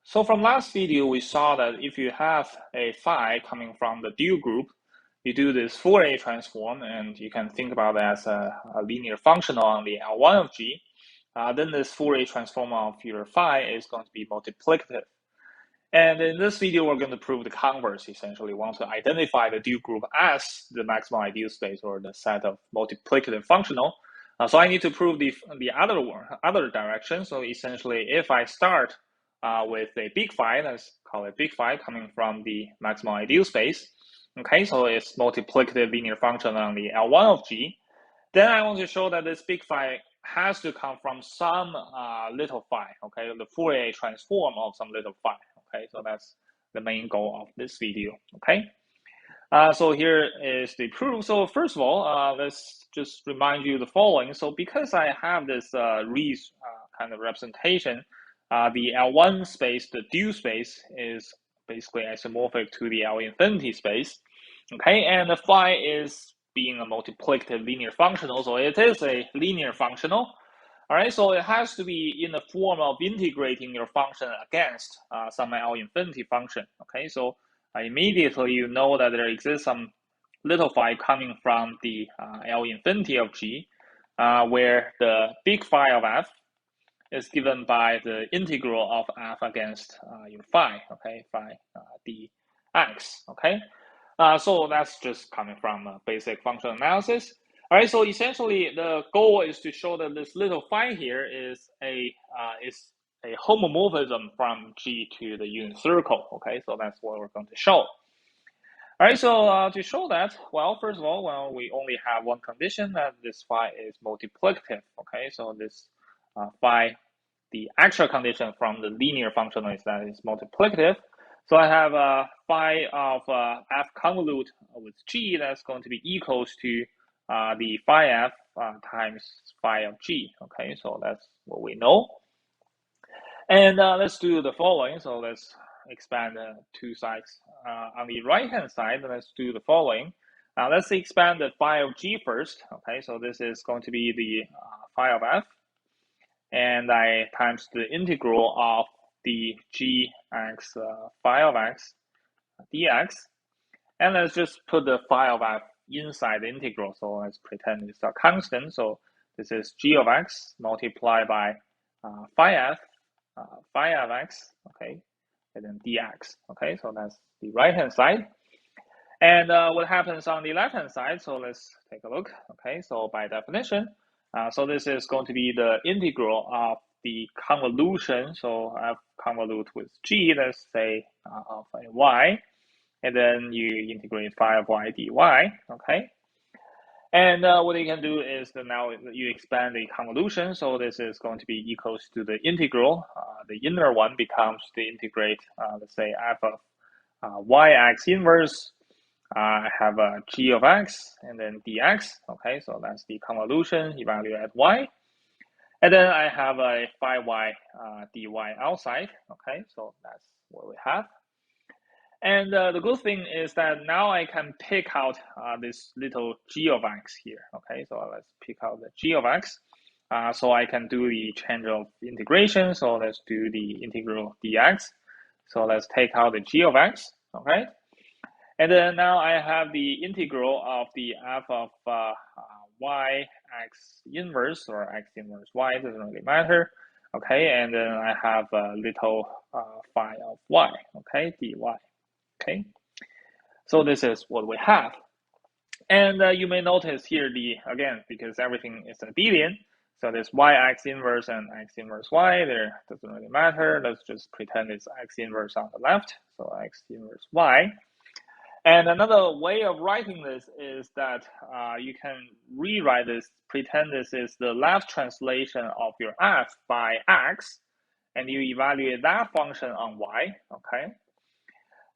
So from last video, we saw that if you have a phi coming from the dual group, you do this Fourier transform, and you can think about it as a linear function on the L1 of G. Then this Fourier transform of your phi is going to be multiplicative. And in this video, we're going to prove the converse, essentially. We want to identify the dual group as the maximum ideal space or the set of multiplicative functional. So I need to prove the other direction. So essentially, if I start with a big phi, let's call it big phi, coming from the maximum ideal space. Okay, so it's multiplicative linear function on the L1 of G. Then I want to show that this big phi has to come from some little phi, okay, the Fourier transform of some little phi, okay, so that's the main goal of this video, okay. So here is the proof. So first of all, let's just remind you the following. So because I have this kind of representation, the L1 space, the dual space, is basically isomorphic to the L infinity space, okay, and the phi is being a multiplicative linear functional, so it is a linear functional. All right, so it has to be in the form of integrating your function against some L infinity function. Okay, so immediately you know that there exists some little phi coming from the L infinity of G, where the big phi of f is given by the integral of f against your phi. Okay, phi dx. Okay. So that's just coming from basic functional analysis. All right, so essentially the goal is to show that this little phi here is a homomorphism from G to the unit circle. Okay, so that's what we're going to show. All right, so to show that, well, first of all, we only have one condition, that this phi is multiplicative. Okay, so this phi, the actual condition from the linear function is that it's multiplicative. So I have a phi of f convolute with G that's going to be equals to the phi f times phi of G. Okay, so that's what we know. And let's do the following. So let's expand two sides. On the right-hand side, let's do the following. Let's expand the phi of G first. Okay, so this is going to be the phi of f. And I times the integral of the gx phi of x dx, and let's just put the phi of f inside the integral. So let's pretend it's a constant. So this is g of x multiplied by phi f phi of x, okay, and then dx. Okay, so that's the right hand side. And what happens on the left hand side? So let's take a look. Okay, so by definition, so this is going to be the integral of the convolution. So I have convolute with g, let's say of a y, and then you integrate phi of y dy. Okay, and what you can do is that now you expand the convolution. So this is going to be equals to the integral. The inner one becomes the integrate, let's say f of yx inverse. I have a g of x and then dx. Okay, so that's the convolution, evaluate at y. And then I have a phi y dy outside. Okay, so that's what we have. And the good thing is that now I can pick out this little g of x here. Okay, so let's pick out the g of x. So I can do the change of integration. So let's do the integral dx. So let's take out the g of x. Okay. And then now I have the integral of the f of y x inverse or x inverse y, doesn't really matter. Okay, and then I have a little phi of y, okay, dy. Okay, so this is what we have. And you may notice here again, because everything is abelian, so this yx inverse and x inverse y, there doesn't really matter. Let's just pretend it's x inverse on the left, so x inverse y. And another way of writing this is that you can rewrite this, pretend this is the left translation of your f by x, and you evaluate that function on y, okay?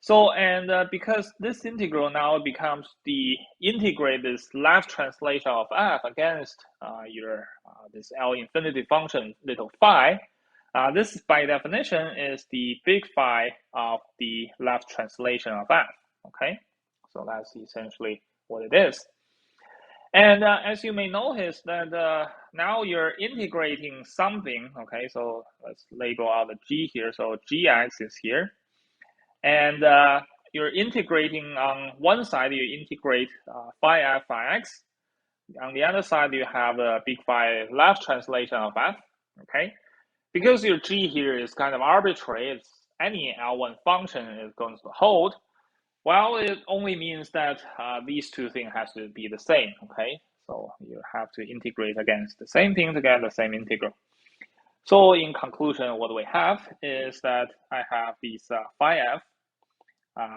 So, and because this integral now becomes the integrate this left translation of f against your this L infinity function, little phi, this by definition is the big phi of the left translation of f. Okay, so that's essentially what it is. And as you may notice that now you're integrating something, okay? So let's label out the G here. So Gx is here. And you're integrating on one side, you integrate phi f phi x. On the other side, you have a big phi left translation of f, okay? Because your G here is kind of arbitrary, it's any L1 function is going to hold. Well, it only means that these two things has to be the same, okay? So you have to integrate against the same thing to get the same integral. So in conclusion, what we have is that I have these phi f,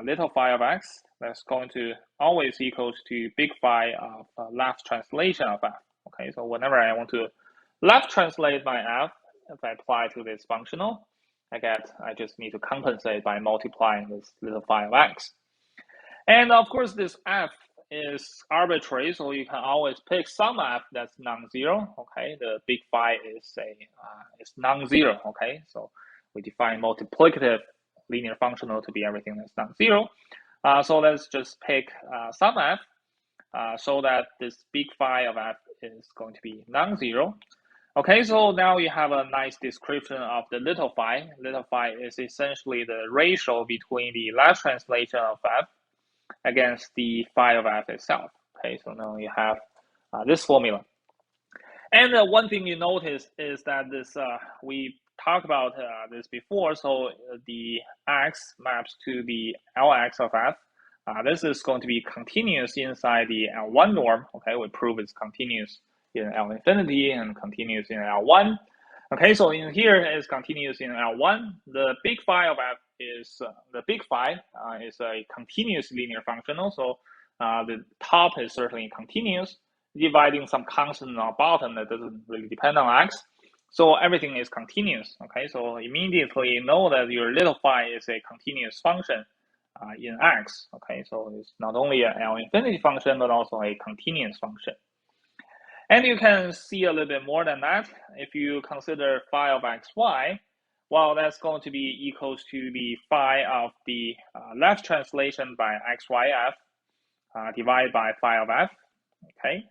little phi of x, that's going to always equals to big phi of left translation of f. Okay, so whenever I want to left translate my f, if I apply to this functional, I just need to compensate by multiplying this little phi of x. And of course, this f is arbitrary, so you can always pick some f that's non-zero. Okay, the big phi is non-zero. Okay, so we define multiplicative linear functional to be everything that's non-zero. So let's just pick some f so that this big phi of f is going to be non-zero. Okay, so now you have a nice description of the little phi. Little phi is essentially the ratio between the left translation of f against the phi of f itself. Okay, so now you have this formula. And one thing you notice is that this we talked about this before. So the x maps to the Lx of f. This is going to be continuous inside the L1 norm. Okay, we prove it's continuous in L infinity and continuous in L1. Okay, so in here is continuous in L1. The big phi of f is the big phi is a continuous linear functional. So the top is certainly continuous, dividing some constant on bottom that doesn't really depend on x. So everything is continuous. Okay, so immediately know that your little phi is a continuous function in x. Okay, so it's not only an L infinity function, but also a continuous function. And you can see a little bit more than that. If you consider phi of xy, well, that's going to be equals to the phi of the left translation by xyf divided by phi of f, okay?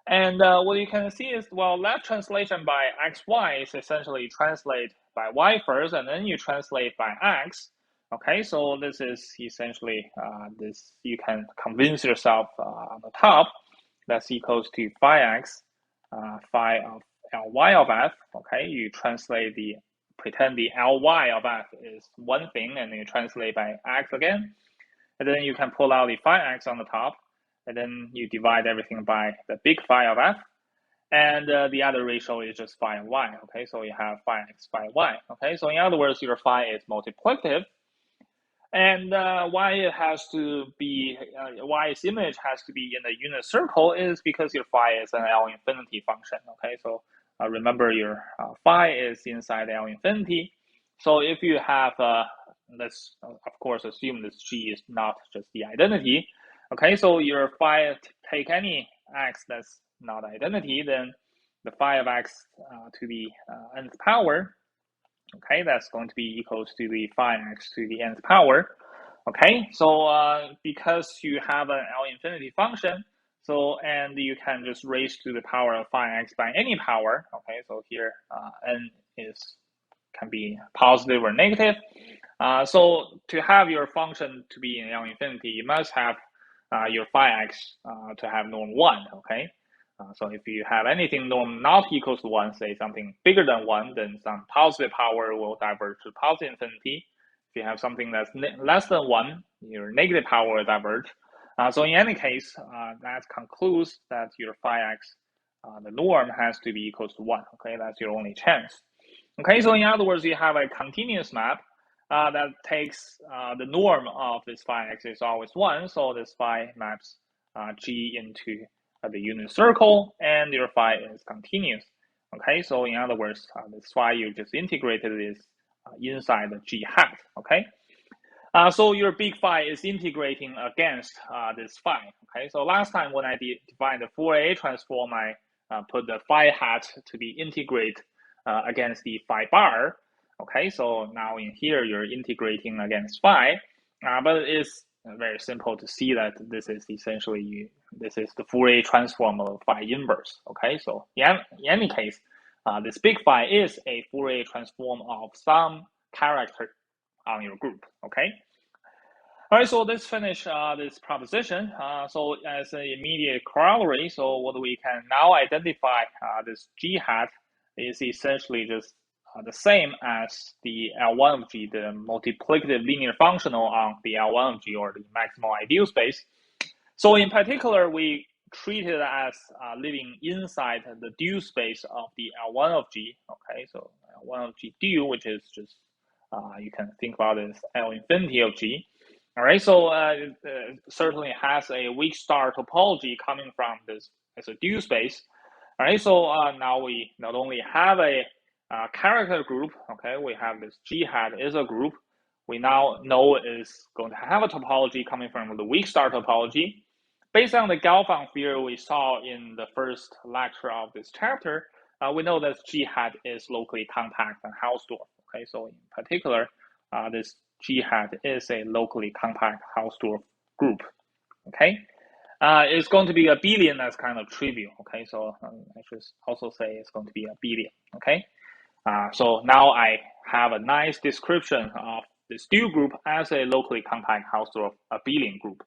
And what you can see is, well, left translation by xy is essentially translate by y first, and then you translate by x, okay? So this is essentially this, you can convince yourself on the top, that's equals to phi x, phi of ly of f, okay? You translate pretend the ly of f is one thing, and then you translate by x again. And then you can pull out the phi x on the top, and then you divide everything by the big phi of f, and the other ratio is just phi of y, okay? So you have phi x, phi y, okay? So in other words, your phi is multiplicative, and why it has to be, why its image has to be in the unit circle is because your phi is an L infinity function, okay? So remember your phi is inside L infinity. So if you have, let's of course assume this G is not just the identity, okay? So your phi, take any x that's not identity, then the phi of x to the nth power, okay, that's going to be equals to the phi x to the nth power. Okay, so because you have an L infinity function, so and you can just raise to the power of phi x by any power. Okay, so here n can be positive or negative. So to have your function to be in L infinity, you must have your phi x to have norm 1. Okay, so if you have anything norm not equals to 1, say something bigger than 1, then some positive power will diverge to positive infinity. If you have something that's less than 1, your negative power will diverge. So in any case, that concludes that your phi x, the norm has to be equals to 1. Okay, that's your only chance. Okay, so in other words, you have a continuous map that takes the norm of this phi x is always 1. So this phi maps G into the unit circle, and your phi is continuous. Okay, so in other words, that's why you just integrated this inside the G hat. Okay, so your big phi is integrating against this phi. Okay, so last time when I defined the Fourier transform, I put the phi hat to be integrate against the phi bar. Okay, so now in here you're integrating against phi, but it's very simple to see that this is essentially this is the Fourier transform of phi inverse. Okay, so in any case, this big phi is a Fourier transform of some character on your group. Okay. All right, so let's finish this proposition. So as an immediate corollary, so what we can now identify this g hat is essentially just the same as the L1 of g, the multiplicative linear functional on the L1 of g, or the maximal ideal space. So in particular, we treat it as living inside the dual space of the L1 of g. Okay, so L1 of g dual, which is just you can think about it as L infinity of g. All right, so it certainly has a weak star topology coming from this as a dual space. All right, so now we not only have a character group, okay, we have this g hat is a group. We now know is going to have a topology coming from the weak star topology. Based on the Galfand theory we saw in the first lecture of this chapter, we know that g hat is locally compact and Hausdorff. Okay, so in particular, this g hat is a locally compact Hausdorff group. Okay, it's going to be abelian. That's kind of trivial. Okay, so I should also say it's going to be abelian. Okay, so now I have a nice description of this dual group as a locally compact Hausdorff abelian group.